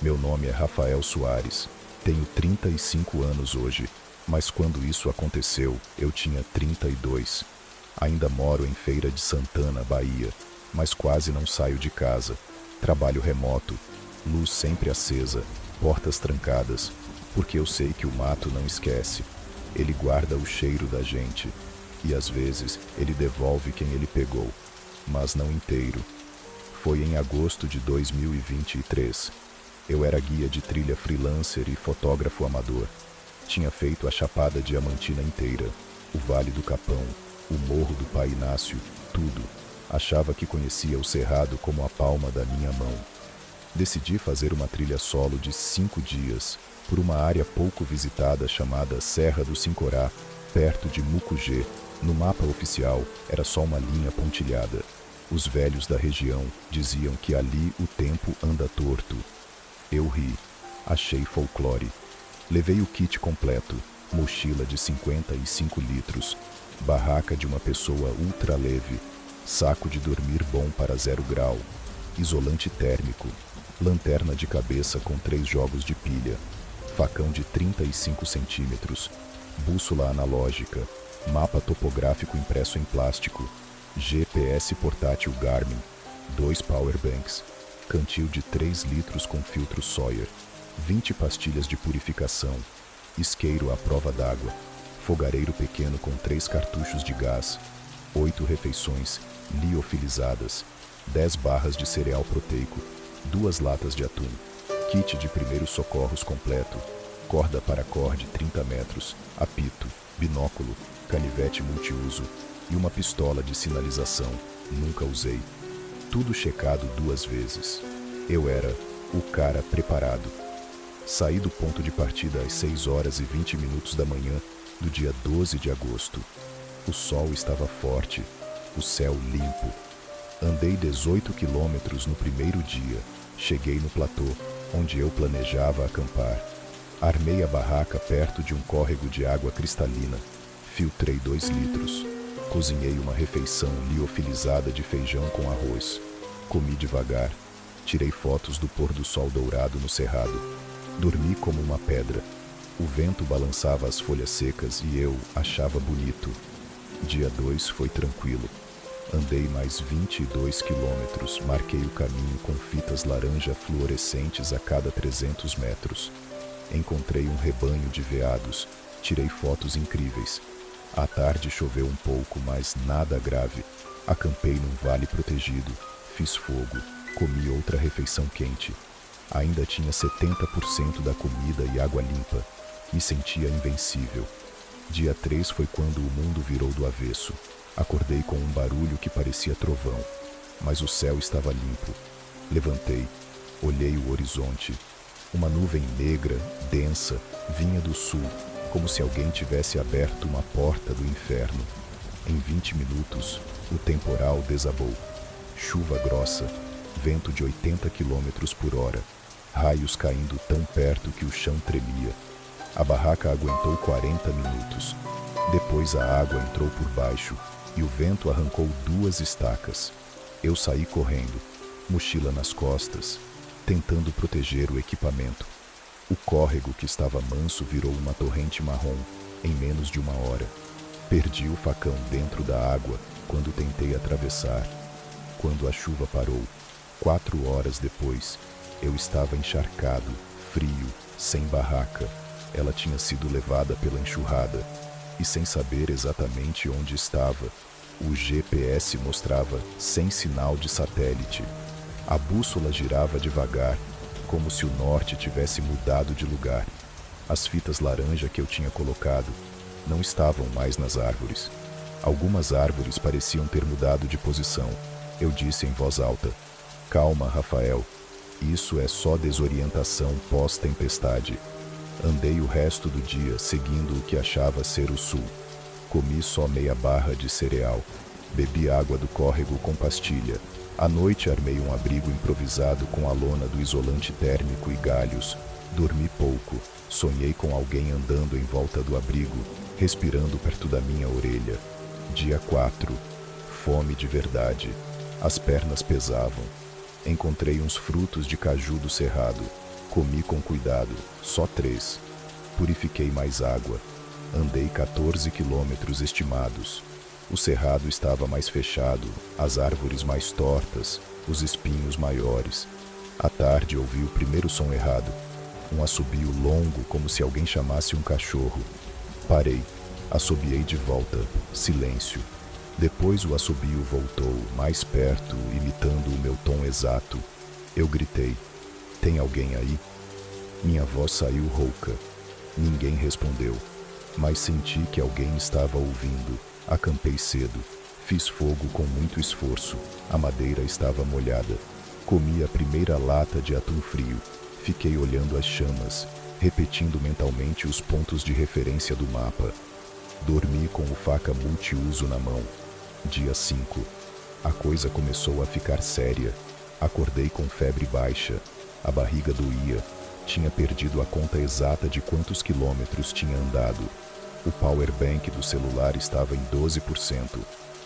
Meu nome é Rafael Soares. Tenho 35 anos hoje, mas quando isso aconteceu, eu tinha 32. Ainda moro em Feira de Santana, Bahia, mas quase não saio de casa. Trabalho remoto, luz sempre acesa, portas trancadas, porque eu sei que o mato não esquece. Ele guarda o cheiro da gente, e às vezes ele devolve quem ele pegou, mas não inteiro. Foi em agosto de 2023. Eu era guia de trilha freelancer e fotógrafo amador. Tinha feito a Chapada Diamantina inteira, o Vale do Capão, o Morro do Pai Inácio, tudo. Achava que conhecia o Cerrado como a palma da minha mão. Decidi fazer uma trilha solo de 5 dias, por uma área pouco visitada chamada Serra do Sincorá, perto de Mucugê. No mapa oficial, era só uma linha pontilhada. Os velhos da região diziam que ali o tempo anda torto. Eu ri. Achei folclore. Levei o kit completo, mochila de 55 litros, barraca de uma pessoa ultra leve, saco de dormir bom para 0 grau, isolante térmico, lanterna de cabeça com 3 jogos de pilha, facão de 35 centímetros, bússola analógica, mapa topográfico impresso em plástico, GPS portátil Garmin, 2 powerbanks, cantil de 3 litros com filtro Sawyer, 20 pastilhas de purificação, isqueiro à prova d'água, fogareiro pequeno com 3 cartuchos de gás, 8 refeições liofilizadas, 10 barras de cereal proteico, 2 latas de atum, kit de primeiros socorros completo, corda paracord 30 metros, apito, binóculo, canivete multiuso e uma pistola de sinalização. Nunca usei. Tudo checado 2 vezes. Eu era o cara preparado. Saí do ponto de partida às 6h20 da manhã do dia 12 de agosto. O sol estava forte, o céu limpo. Andei 18 quilômetros no primeiro dia. Cheguei no platô, onde eu planejava acampar. Armei a barraca perto de um córrego de água cristalina. Filtrei 2 litros. Cozinhei uma refeição liofilizada de feijão com arroz. Comi devagar. Tirei fotos do pôr do sol dourado no cerrado. Dormi como uma pedra. O vento balançava as folhas secas e eu achava bonito. Dia 2 foi tranquilo. Andei mais 22 quilômetros. Marquei o caminho com fitas laranja fluorescentes a cada 300 metros. Encontrei um rebanho de veados. Tirei fotos incríveis. À tarde choveu um pouco, mas nada grave. Acampei num vale protegido. Fiz fogo. Comi outra refeição quente. Ainda tinha 70% da comida e água limpa. Me sentia invencível. Dia 3 foi quando o mundo virou do avesso. Acordei com um barulho que parecia trovão, mas o céu estava limpo. Levantei, olhei o horizonte. Uma nuvem negra, densa, vinha do sul, como se alguém tivesse aberto uma porta do inferno. Em 20 minutos, o temporal desabou. Chuva grossa, vento de 80 quilômetros por hora, raios caindo tão perto que o chão tremia. A barraca aguentou 40 minutos. Depois a água entrou por baixo e o vento arrancou 2 estacas. Eu saí correndo, mochila nas costas, tentando proteger o equipamento. O córrego que estava manso virou uma torrente marrom em menos de 1 hora. Perdi o facão dentro da água quando tentei atravessar. Quando a chuva parou, 4 horas depois, eu estava encharcado, frio, sem barraca. Ela tinha sido levada pela enxurrada e sem saber exatamente onde estava. O GPS mostrava sem sinal de satélite. A bússola girava devagar, como se o norte tivesse mudado de lugar. As fitas laranja que eu tinha colocado não estavam mais nas árvores. Algumas árvores pareciam ter mudado de posição. Eu disse em voz alta: "Calma, Rafael. Isso é só desorientação pós-tempestade." Andei o resto do dia seguindo o que achava ser o sul. Comi só meia barra de cereal. Bebi água do córrego com pastilha. À noite armei um abrigo improvisado com a lona do isolante térmico e galhos. Dormi pouco. Sonhei com alguém andando em volta do abrigo, respirando perto da minha orelha. Dia 4. Fome de verdade. As pernas pesavam. Encontrei uns frutos de caju do cerrado. Comi com cuidado, só 3. Purifiquei mais água. Andei 14 quilômetros estimados. O cerrado estava mais fechado, as árvores mais tortas, os espinhos maiores. À tarde ouvi o primeiro som errado. Um assobio longo, como se alguém chamasse um cachorro. Parei. Assobiei de volta. Silêncio. Depois o assobio voltou, mais perto, imitando o meu tom exato. Eu gritei. Tem alguém aí? Minha voz saiu rouca. Ninguém respondeu, mas senti que alguém estava ouvindo. Acampei cedo. Fiz fogo com muito esforço. A madeira estava molhada. Comi a primeira lata de atum frio. Fiquei olhando as chamas, repetindo mentalmente os pontos de referência do mapa. Dormi com o faca multiuso na mão. Dia 5. A coisa começou a ficar séria. Acordei com febre baixa. A barriga doía. Tinha perdido a conta exata de quantos quilômetros tinha andado. O power bank do celular estava em 12%.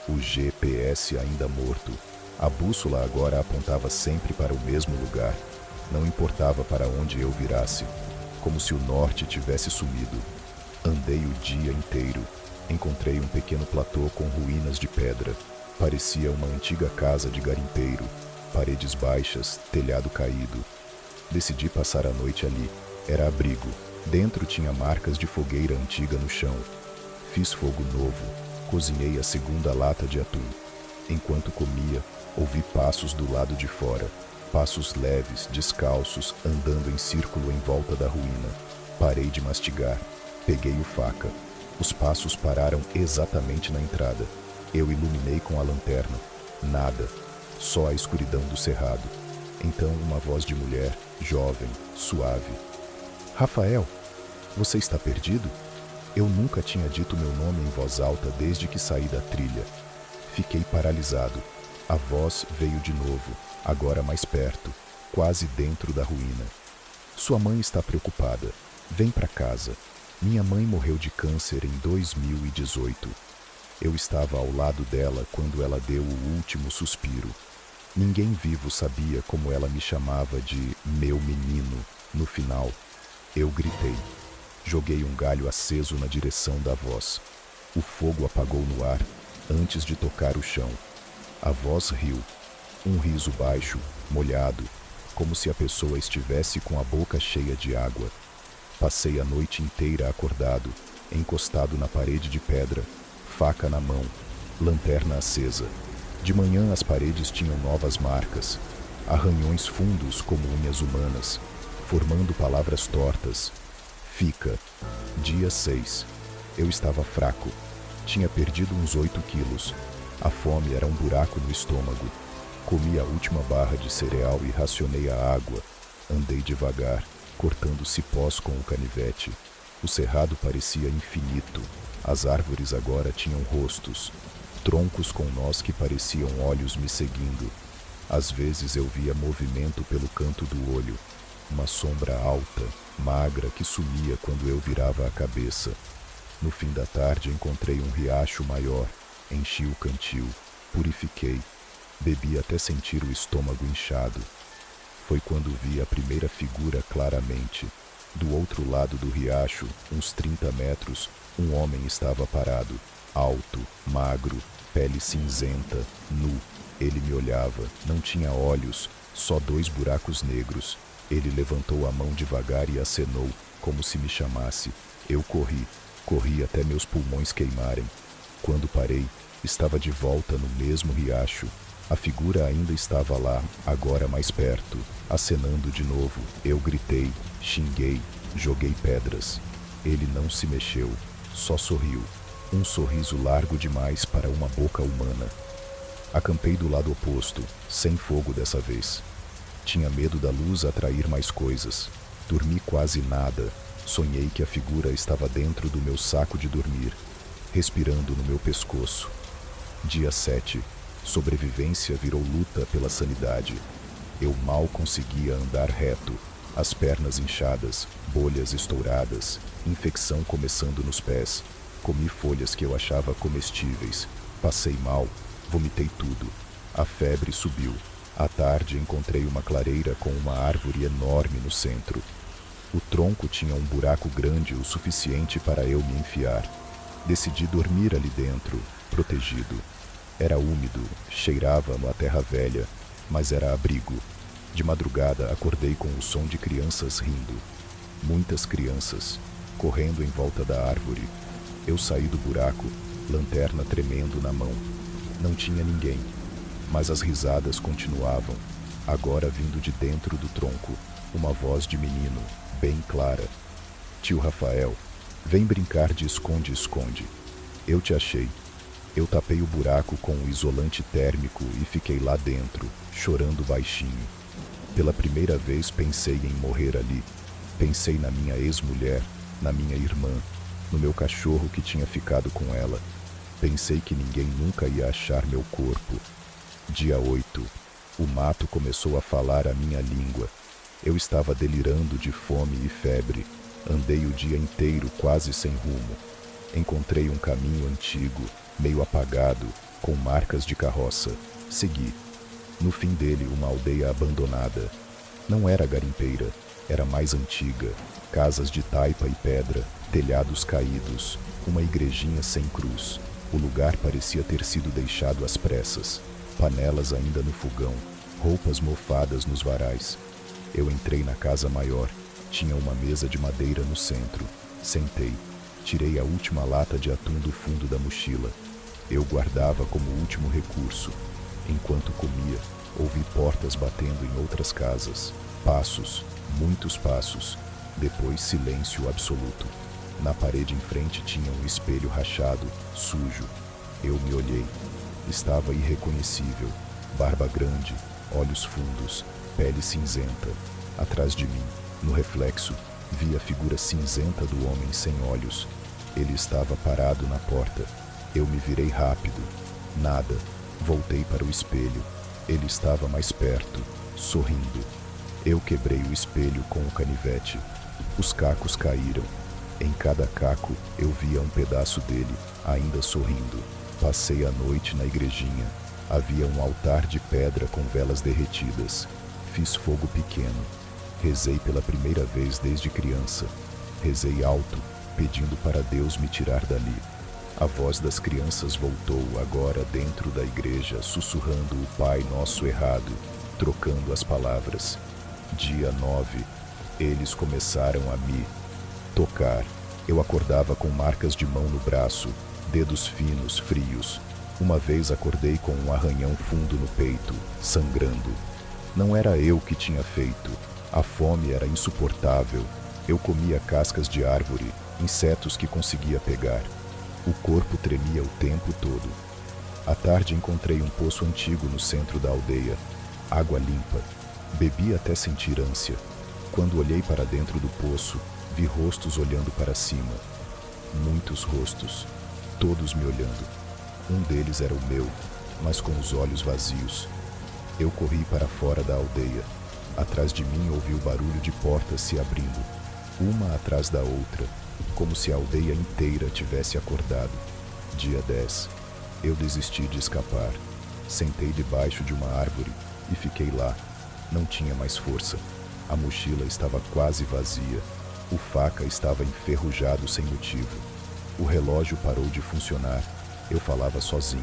O GPS ainda morto. A bússola agora apontava sempre para o mesmo lugar. Não importava para onde eu virasse. Como se o norte tivesse sumido. Andei o dia inteiro. Encontrei um pequeno platô com ruínas de pedra. Parecia uma antiga casa de garimpeiro. Paredes baixas, telhado caído. Decidi passar a noite ali. Era abrigo. Dentro tinha marcas de fogueira antiga no chão. Fiz fogo novo. Cozinhei a segunda lata de atum. Enquanto comia, ouvi passos do lado de fora. Passos leves, descalços, andando em círculo em volta da ruína. Parei de mastigar. Peguei o faca. Os passos pararam exatamente na entrada. Eu iluminei com a lanterna. Nada. Só a escuridão do cerrado. Então uma voz de mulher, jovem, suave. Rafael, você está perdido? Eu nunca tinha dito meu nome em voz alta desde que saí da trilha. Fiquei paralisado. A voz veio de novo, agora mais perto, quase dentro da ruína. Sua mãe está preocupada. Vem para casa. Minha mãe morreu de câncer em 2018. Eu estava ao lado dela quando ela deu o último suspiro. Ninguém vivo sabia como ela me chamava de meu menino. No final, eu gritei. Joguei um galho aceso na direção da voz. O fogo apagou no ar antes de tocar o chão. A voz riu. Um riso baixo, molhado, como se a pessoa estivesse com a boca cheia de água. Passei a noite inteira acordado, encostado na parede de pedra, faca na mão, lanterna acesa. De manhã as paredes tinham novas marcas, arranhões fundos como unhas humanas, formando palavras tortas. Fica. Dia 6. Eu estava fraco. Tinha perdido uns 8 quilos. A fome era um buraco no estômago. Comi a última barra de cereal e racionei a água. Andei devagar, cortando cipós com o canivete. O cerrado parecia infinito. As árvores agora tinham rostos. Troncos com nós que pareciam olhos me seguindo. Às vezes eu via movimento pelo canto do olho. Uma sombra alta, magra, que sumia quando eu virava a cabeça. No fim da tarde encontrei um riacho maior. Enchi o cantil. Purifiquei. Bebi até sentir o estômago inchado. Foi quando vi a primeira figura claramente. Do outro lado do riacho, uns 30 metros, um homem estava parado. Alto, magro, pele cinzenta, nu. Ele me olhava, não tinha olhos, só 2 buracos negros. Ele levantou a mão devagar e acenou, como se me chamasse. Eu corri até meus pulmões queimarem. Quando parei, estava de volta no mesmo riacho. A figura ainda estava lá, agora mais perto, acenando de novo. Eu gritei, xinguei, joguei pedras. Ele não se mexeu, só sorriu. Um sorriso largo demais para uma boca humana. Acampei do lado oposto, sem fogo dessa vez. Tinha medo da luz atrair mais coisas. Dormi quase nada. Sonhei que a figura estava dentro do meu saco de dormir, respirando no meu pescoço. Dia 7. Sobrevivência virou luta pela sanidade. Eu mal conseguia andar reto, as pernas inchadas, bolhas estouradas, infecção começando nos pés. Comi folhas que eu achava comestíveis. Passei mal, vomitei tudo. A febre subiu. À tarde encontrei uma clareira com uma árvore enorme no centro. O tronco tinha um buraco grande o suficiente para eu me enfiar. Decidi dormir ali dentro, protegido. Era úmido, cheirava a terra velha, mas era abrigo. De madrugada acordei com o som de crianças rindo. Muitas crianças, correndo em volta da árvore. Eu saí do buraco, lanterna tremendo na mão. Não tinha ninguém, mas as risadas continuavam, agora vindo de dentro do tronco, uma voz de menino, bem clara. Tio Rafael, vem brincar de esconde-esconde. Eu te achei. Eu tapei o buraco com o isolante térmico e fiquei lá dentro, chorando baixinho. Pela primeira vez pensei em morrer ali. Pensei na minha ex-mulher, na minha irmã, no meu cachorro que tinha ficado com ela. Pensei que ninguém nunca ia achar meu corpo. Dia 8. O mato começou a falar a minha língua. Eu estava delirando de fome e febre. Andei o dia inteiro quase sem rumo. Encontrei um caminho antigo, meio apagado, com marcas de carroça. Segui. No fim dele, uma aldeia abandonada. Não era garimpeira, era mais antiga. Casas de taipa e pedra, telhados caídos, uma igrejinha sem cruz. O lugar parecia ter sido deixado às pressas. Panelas ainda no fogão, roupas mofadas nos varais. Eu entrei na casa maior. Tinha uma mesa de madeira no centro. Sentei. Tirei a última lata de atum do fundo da mochila. Eu guardava como último recurso. Enquanto comia, ouvi portas batendo em outras casas. Passos, muitos passos. Depois silêncio absoluto. Na parede em frente tinha um espelho rachado, sujo. Eu me olhei. Estava irreconhecível. Barba grande, olhos fundos, pele cinzenta. Atrás de mim, no reflexo, vi a figura cinzenta do homem sem olhos. Ele estava parado na porta. Eu me virei rápido. Nada. Voltei para o espelho. Ele estava mais perto, sorrindo. Eu quebrei o espelho com o canivete. Os cacos caíram. Em cada caco eu via um pedaço dele, ainda sorrindo. Passei a noite na igrejinha. Havia um altar de pedra com velas derretidas. Fiz fogo pequeno. Rezei pela primeira vez desde criança. Rezei alto, pedindo para Deus me tirar dali. A voz das crianças voltou agora dentro da igreja, sussurrando o Pai Nosso errado, trocando as palavras. Dia 9. Eles começaram a me tocar. Eu acordava com marcas de mão no braço, dedos finos, frios. Uma vez acordei com um arranhão fundo no peito, sangrando. Não era eu que tinha feito. A fome era insuportável. Eu comia cascas de árvore, insetos que conseguia pegar. O corpo tremia o tempo todo. À tarde encontrei um poço antigo no centro da aldeia. Água limpa. Bebi até sentir ânsia. Quando olhei para dentro do poço, vi rostos olhando para cima. Muitos rostos. Todos me olhando. Um deles era o meu, mas com os olhos vazios. Eu corri para fora da aldeia. Atrás de mim ouvi o barulho de portas se abrindo, uma atrás da outra, como se a aldeia inteira tivesse acordado. Dia 10. Eu desisti de escapar. Sentei debaixo de uma árvore e fiquei lá. Não tinha mais força. A mochila estava quase vazia. O faca estava enferrujado sem motivo. O relógio parou de funcionar. Eu falava sozinho.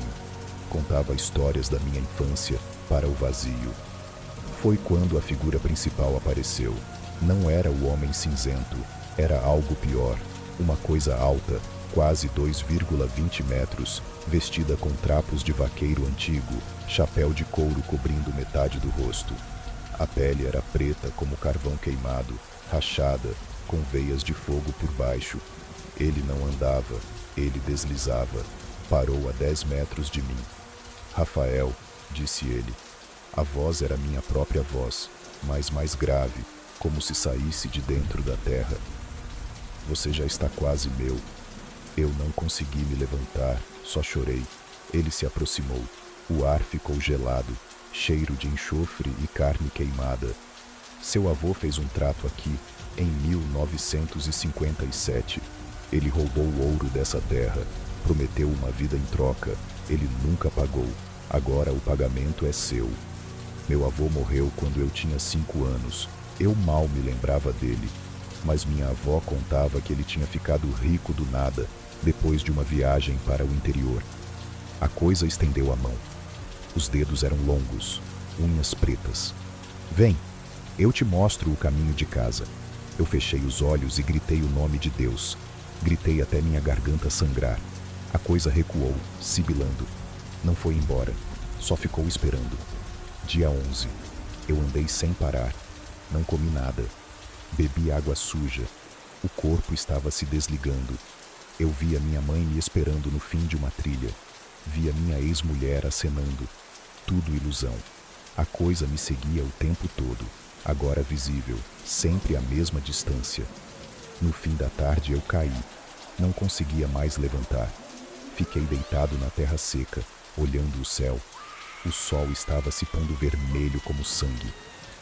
Contava histórias da minha infância para o vazio. Foi quando a figura principal apareceu. Não era o homem cinzento, era algo pior. Uma coisa alta, quase 2,20 metros, vestida com trapos de vaqueiro antigo, chapéu de couro cobrindo metade do rosto. A pele era preta como carvão queimado, rachada, com veias de fogo por baixo. Ele não andava, ele deslizava. Parou a 10 metros de mim. Rafael, disse ele. A voz era minha própria voz, mas mais grave, como se saísse de dentro da terra. Você já está quase meu. Eu não consegui me levantar, só chorei. Ele se aproximou. O ar ficou gelado, cheiro de enxofre e carne queimada. Seu avô fez um trato aqui, em 1957. Ele roubou o ouro dessa terra, prometeu uma vida em troca. Ele nunca pagou. Agora o pagamento é seu. Meu avô morreu quando eu tinha 5 anos. Eu mal me lembrava dele, mas minha avó contava que ele tinha ficado rico do nada depois de uma viagem para o interior. A coisa estendeu a mão. Os dedos eram longos, unhas pretas. Vem, eu te mostro o caminho de casa. Eu fechei os olhos e gritei o nome de Deus. Gritei até minha garganta sangrar. A coisa recuou, sibilando. Não foi embora, só ficou esperando. Dia 11. Eu andei sem parar. Não comi nada. Bebi água suja. O corpo estava se desligando. Eu via minha mãe me esperando no fim de uma trilha. Via minha ex-mulher acenando. Tudo ilusão. A coisa me seguia o tempo todo, agora visível, sempre à mesma distância. No fim da tarde eu caí. Não conseguia mais levantar. Fiquei deitado na terra seca, olhando o céu. O sol estava se pondo vermelho como sangue.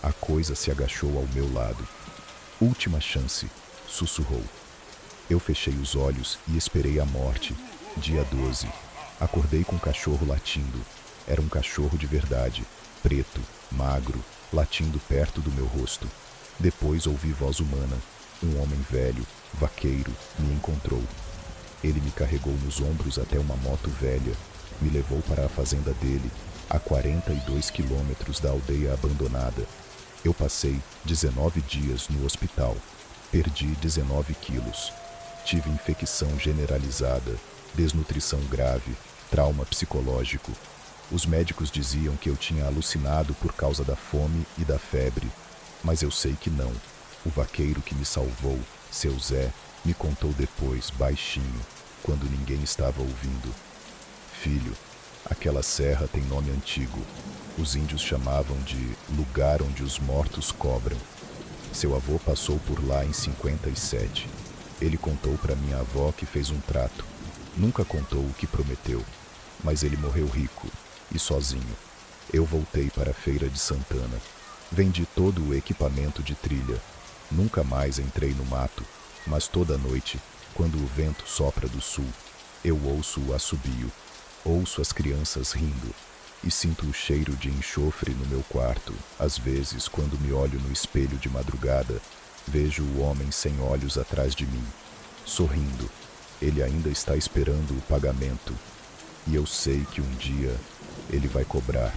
A coisa se agachou ao meu lado. Última chance, sussurrou. Eu fechei os olhos e esperei a morte. Dia 12. Acordei com um cachorro latindo. Era um cachorro de verdade, preto, magro, latindo perto do meu rosto. Depois ouvi voz humana. Um homem velho, vaqueiro, me encontrou. Ele me carregou nos ombros até uma moto velha. Me levou para a fazenda dele, a 42 quilômetros da aldeia abandonada. Eu passei 19 dias no hospital. Perdi 19 quilos. Tive infecção generalizada, desnutrição grave, trauma psicológico. Os médicos diziam que eu tinha alucinado por causa da fome e da febre, mas eu sei que não. O vaqueiro que me salvou, seu Zé, me contou depois, baixinho, quando ninguém estava ouvindo. Filho, aquela serra tem nome antigo. Os índios chamavam de lugar onde os mortos cobram. Seu avô passou por lá em 57. Ele contou para minha avó que fez um trato. Nunca contou o que prometeu, mas ele morreu rico e sozinho. Eu voltei para a Feira de Santana. Vendi todo o equipamento de trilha. Nunca mais entrei no mato, mas toda noite, quando o vento sopra do sul, eu ouço o assobio, ouço as crianças rindo e sinto o cheiro de enxofre no meu quarto. Às vezes, quando me olho no espelho de madrugada, vejo o homem sem olhos atrás de mim, sorrindo. Ele ainda está esperando o pagamento, e eu sei que um dia ele vai cobrar.